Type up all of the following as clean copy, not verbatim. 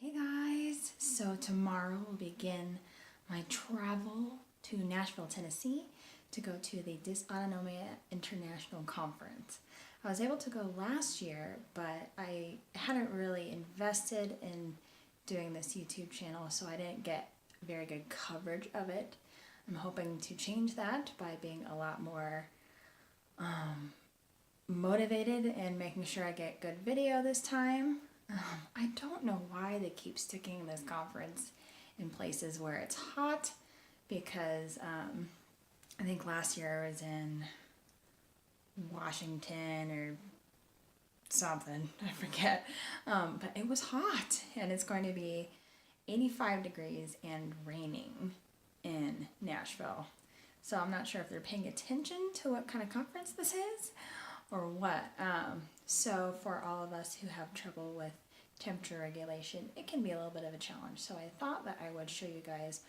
Hey guys, so tomorrow will begin my travel to Nashville, Tennessee to go to the Dysautonomia International Conference. I was able to go last year, but I hadn't really invested in doing this YouTube channel, so I didn't get very good coverage of it. I'm hoping to change that by being a lot more motivated and making sure I get good video this time. I don't know why they keep sticking this conference in places where it's hot, because I think last year I was in Washington or something, I forget, but it was hot, and it's going to be 85 degrees and raining in Nashville. So I'm not sure if they're paying attention to what kind of conference this is or what. So for all of us who have trouble with temperature regulation, it can be a little bit of a challenge. So I thought that I would show you guys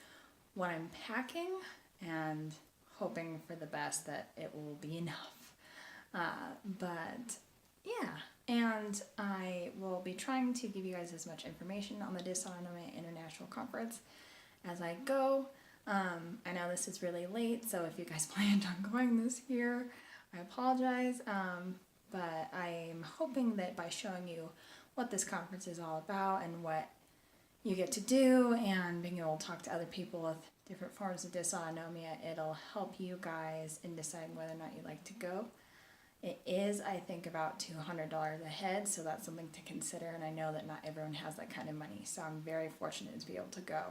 what I'm packing and hoping for the best that it will be enough. But yeah, and I will be trying to give you guys as much information on the Dysautonomia International Conference as I go. I know this is really late, so if you guys planned on going this year, I apologize, but I'm hoping that by showing you what this conference is all about and what you get to do and being able to talk to other people with different forms of dysautonomia, it'll help you guys in deciding whether or not you'd like to go. It is, I think, about $200 a head, so that's something to consider, and I know that not everyone has that kind of money, so I'm very fortunate to be able to go.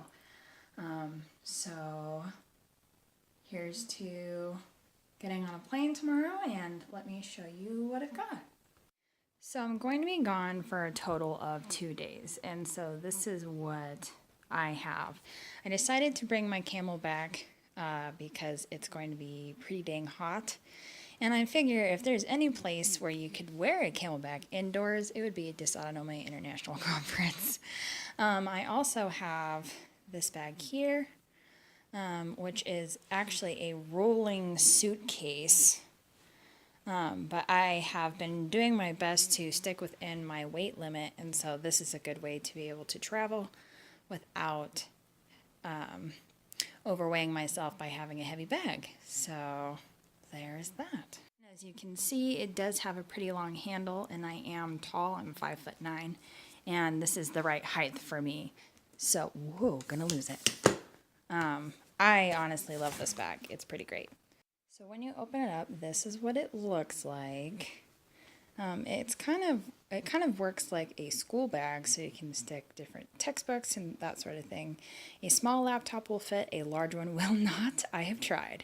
So here's to getting on a plane tomorrow, and let me show you what I've got. So I'm going to be gone for a total of 2 days, and so this is what I have. I decided to bring my Camelback because it's going to be pretty dang hot, and I figure if there's any place where you could wear a Camelback indoors, it would be a Dysautonomia International Conference. I also have this bag here, which is actually a rolling suitcase, but I have been doing my best to stick within my weight limit, and so this is a good way to be able to travel without overweighing myself by having a heavy bag. So there's that. As you can see, it does have a pretty long handle, and I am tall. I'm 5'9", and this is the right height for me. So, whoa, gonna lose it. I honestly love this bag. It's pretty great. So when you open it up, this is what it looks like. It kind of works like a school bag, so you can stick different textbooks and that sort of thing. A small laptop will fit, a large one will not. I have tried.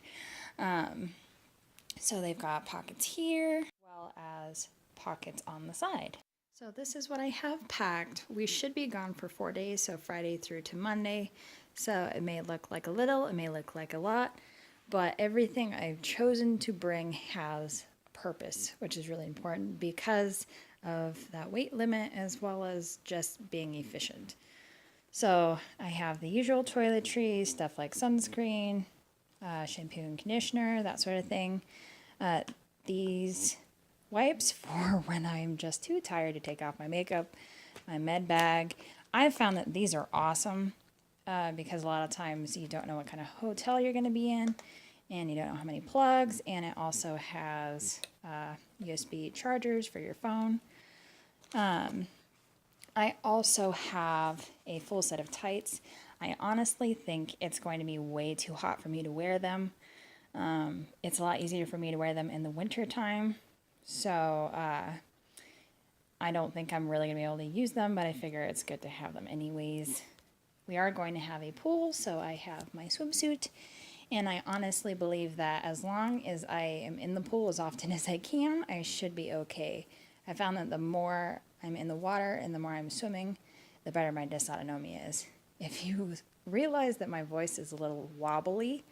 So they've got pockets here, as well as pockets on the side. So this is what I have packed. We should be gone for 4 days, so Friday through to Monday. So it may look like a little, it may look like a lot, but everything I've chosen to bring has purpose, which is really important because of that weight limit as well as just being efficient. So I have the usual toiletries, stuff like sunscreen, shampoo and conditioner, that sort of thing. These wipes for when I'm just too tired to take off my makeup, my med bag. I've found that these are awesome because a lot of times you don't know what kind of hotel you're going to be in, and you don't know how many plugs, and it also has USB chargers for your phone. I also have a full set of tights. I honestly think it's going to be way too hot for me to wear them. It's a lot easier for me to wear them in the winter time. So I don't think I'm really going to be able to use them, but I figure it's good to have them anyways. We are going to have a pool, so I have my swimsuit, and I honestly believe that as long as I am in the pool as often as I can, I should be okay. I found that the more I'm in the water and the more I'm swimming, the better my dysautonomia is. If you realize that my voice is a little wobbly,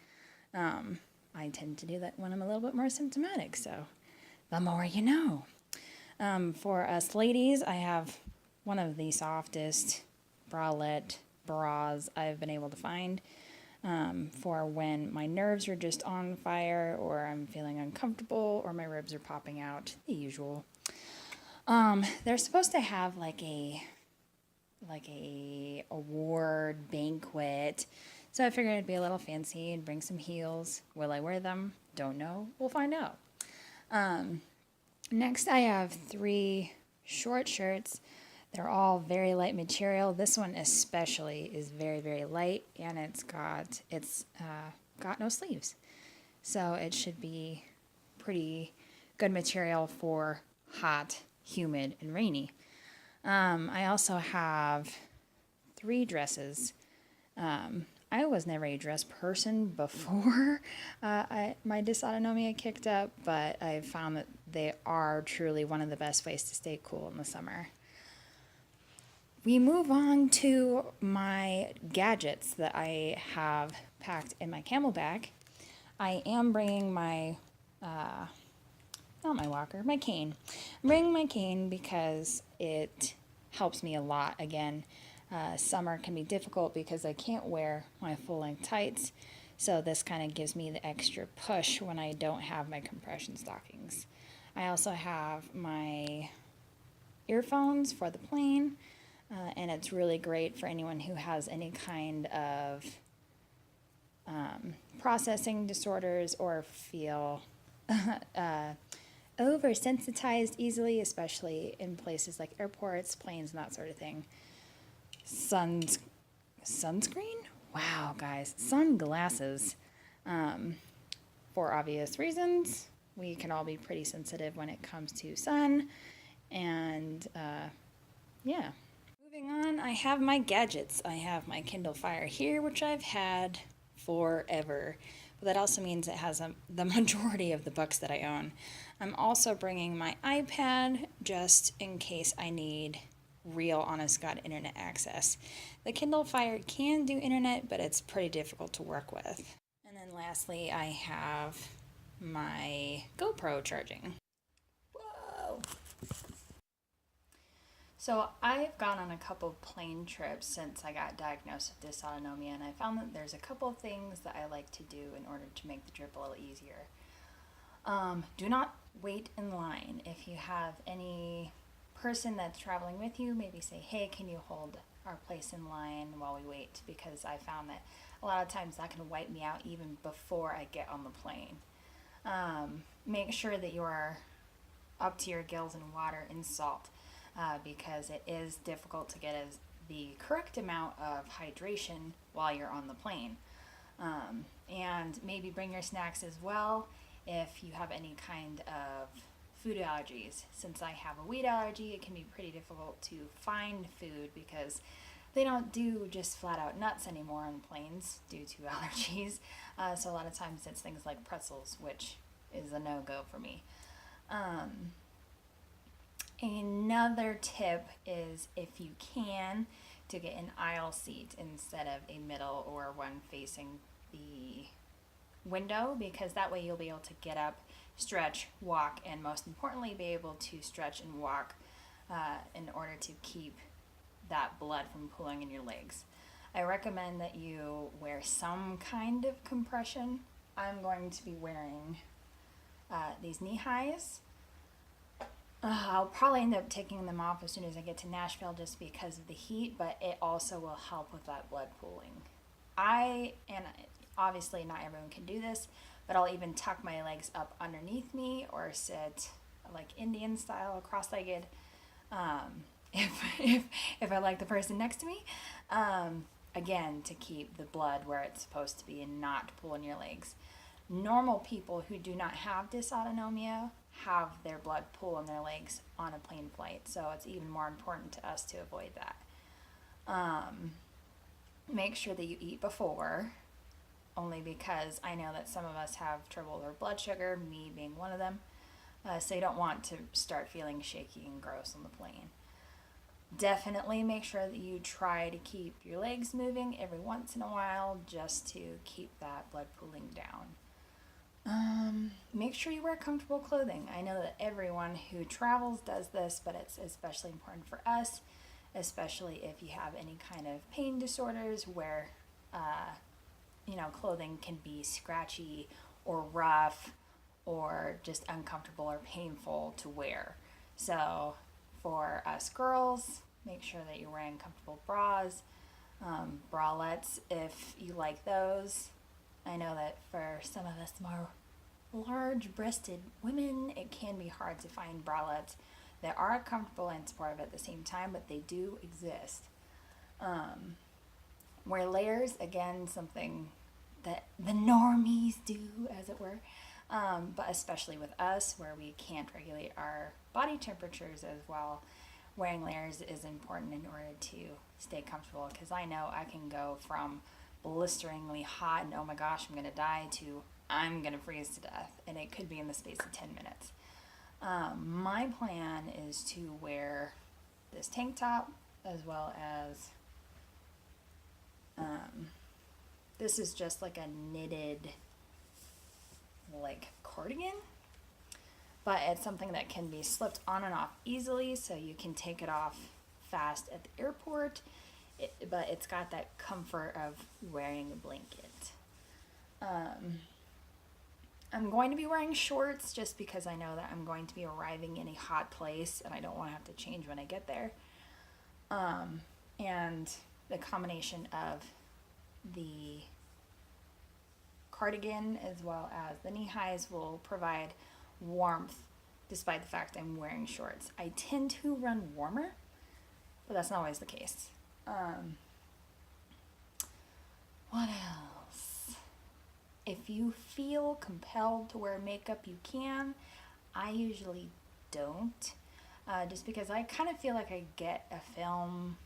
I tend to do that when I'm a little bit more symptomatic, so the more you know. For us ladies, I have one of the softest bralette bras I've been able to find for when my nerves are just on fire, or I'm feeling uncomfortable, or my ribs are popping out, the usual. They're supposed to have like a like a award banquet. So I figured it'd be a little fancy and bring some heels. Will I wear them? Don't know. We'll find out. Next, I have 3 short shirts. They're all very light material. This one especially is very, very light, and it's got no sleeves. So it should be pretty good material for hot, humid, and rainy. I also have 3 dresses. I was never a dress person before my dysautonomia kicked up, but I found that they are truly one of the best ways to stay cool in the summer. We move on to my gadgets that I have packed in my camelback. I am bringing my, not my walker, my cane. I'm bringing my cane because it helps me a lot. Again, summer can be difficult because I can't wear my full-length tights, so this kind of gives me the extra push when I don't have my compression stockings. I also have my earphones for the plane, and it's really great for anyone who has any kind of processing disorders or feel oversensitized easily, especially in places like airports, planes, and that sort of thing. Sunscreen? Wow, guys. Sunglasses. For obvious reasons. We can all be pretty sensitive when it comes to sun. And, yeah. Moving on, I have my gadgets. I have my Kindle Fire here, which I've had forever. But that also means it has the majority of the books that I own. I'm also bringing my iPad just in case I need real honest-God internet access. The Kindle Fire can do internet, but it's pretty difficult to work with. And then lastly, I have my GoPro charging. Whoa! So I've gone on a couple plane trips since I got diagnosed with dysautonomia, and I found that there's a couple of things that I like to do in order to make the trip a little easier. Do not wait in line. If you have any person that's traveling with you, maybe say, hey, can you hold our place in line while we wait? Because I found that a lot of times that can wipe me out even before I get on the plane. Make sure that you are up to your gills in water and salt, because it is difficult to get the correct amount of hydration while you're on the plane. And maybe bring your snacks as well if you have any kind of food allergies. Since I have a wheat allergy, it can be pretty difficult to find food because they don't do just flat out nuts anymore on planes due to allergies. So a lot of times it's things like pretzels, which is a no-go for me. Another tip is, if you can, to get an aisle seat instead of a middle or one facing the window, because that way you'll be able to get up, stretch, walk, and most importantly be able to stretch and walk in order to keep that blood from pooling in your legs. I recommend that you wear some kind of compression. I'm going to be wearing these knee highs. I'll probably end up taking them off as soon as I get to Nashville just because of the heat, but it also will help with that blood pooling. And obviously not everyone can do this, but I'll even tuck my legs up underneath me or sit like Indian style, cross-legged, if I like the person next to me. Again, to keep the blood where it's supposed to be and not pull in your legs. Normal people who do not have dysautonomia have their blood pool in their legs on a plane flight, so it's even more important to us to avoid that. Make sure that you eat before, only because I know that some of us have trouble with our blood sugar, me being one of them, so you don't want to start feeling shaky and gross on the plane. Definitely make sure that you try to keep your legs moving every once in a while just to keep that blood pooling down. Make sure you wear comfortable clothing. I know that everyone who travels does this, but it's especially important for us, especially if you have any kind of pain disorders where, clothing can be scratchy or rough or just uncomfortable or painful to wear. So for us girls, Make sure that you're wearing comfortable bras, bralettes if you like those. I know that for some of us more large-breasted women, it can be hard to find bralettes that are comfortable and supportive at the same time, but they do exist. Wear layers, again, something that the normies do, as it were, but especially with us, where we can't regulate our body temperatures as well, wearing layers is important in order to stay comfortable, because I know I can go from blisteringly hot and oh my gosh, I'm gonna die, to I'm gonna freeze to death, and it could be in the space of 10 minutes. My plan is to wear this tank top, as well as this is just like a knitted like cardigan, but it's something that can be slipped on and off easily, so you can take it off fast at the airport, but it's got that comfort of wearing a blanket. I'm going to be wearing shorts just because I know that I'm going to be arriving in a hot place and I don't want to have to change when I get there. And the combination of the cardigan as well as the knee highs will provide warmth despite the fact I'm wearing shorts. I tend to run warmer, but that's not always the case. What else? If you feel compelled to wear makeup, you can. I usually don't, just because I kind of feel like I get a film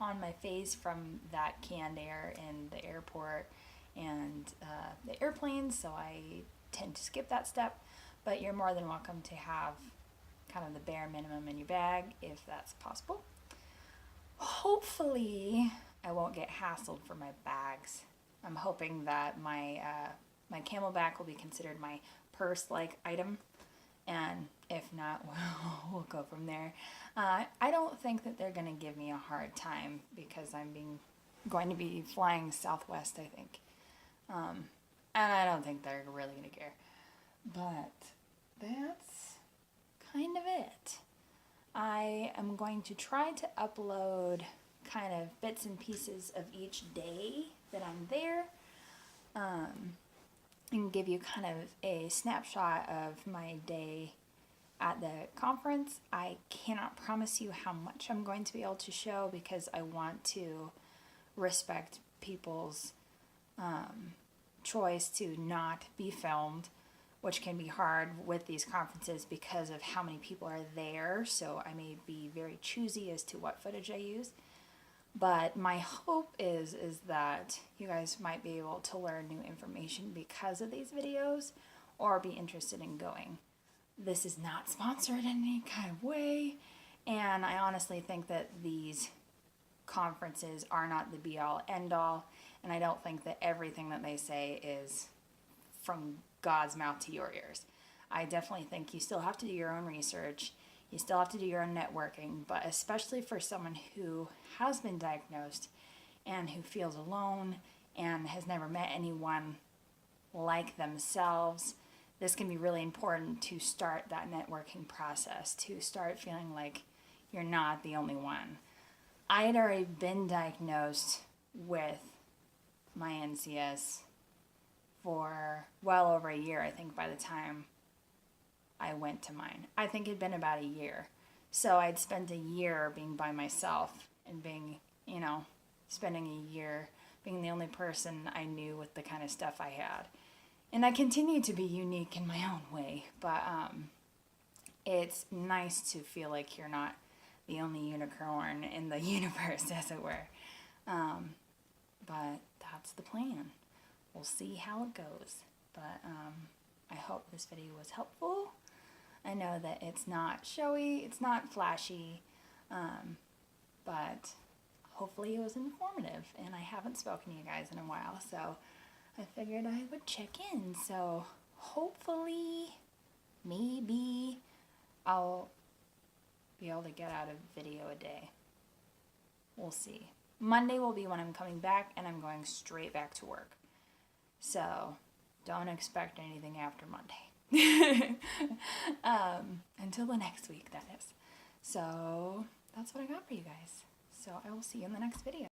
on my face from that canned air in the airport and the airplanes, so I tend to skip that step, but you're more than welcome to have kind of the bare minimum in your bag if that's possible. Hopefully I won't get hassled for my bags. I'm hoping that my Camelback will be considered my purse-like item, and if not, we'll go from there. I don't think that they're going to give me a hard time because I'm going to be flying Southwest, I think. And I don't think they're really going to care. But that's kind of it. I am going to try to upload kind of bits and pieces of each day that I'm there, and give you kind of a snapshot of my day at the conference. I cannot promise you how much I'm going to be able to show because I want to respect people's choice to not be filmed, which can be hard with these conferences because of how many people are there, so I may be very choosy as to what footage I use. But my hope is that you guys might be able to learn new information because of these videos or be interested in going. This is not sponsored in any kind of way, and I honestly think that these conferences are not the be-all, end-all, and I don't think that everything that they say is from God's mouth to your ears. I definitely think you still have to do your own research. You still have to do your own networking, but especially for someone who has been diagnosed and who feels alone and has never met anyone like themselves, this can be really important to start that networking process, to start feeling like you're not the only one. I had already been diagnosed with my NCS for well over a year, I think, by the time I went to mine. I think it'd been about a year. So I'd spent a year being by myself and being, spending a year being the only person I knew with the kind of stuff I had. And I continue to be unique in my own way, but it's nice to feel like you're not the only unicorn in the universe, as it were. But that's the plan. We'll see how it goes. But I hope this video was helpful. I know that it's not showy, it's not flashy, but hopefully it was informative, and I haven't spoken to you guys in a while, so I figured I would check in. So hopefully, maybe, I'll be able to get out a video a day. We'll see. Monday will be when I'm coming back, and I'm going straight back to work. So don't expect anything after Monday. Until the next week, that is. So that's what I got for you guys. So I will see you in the next video.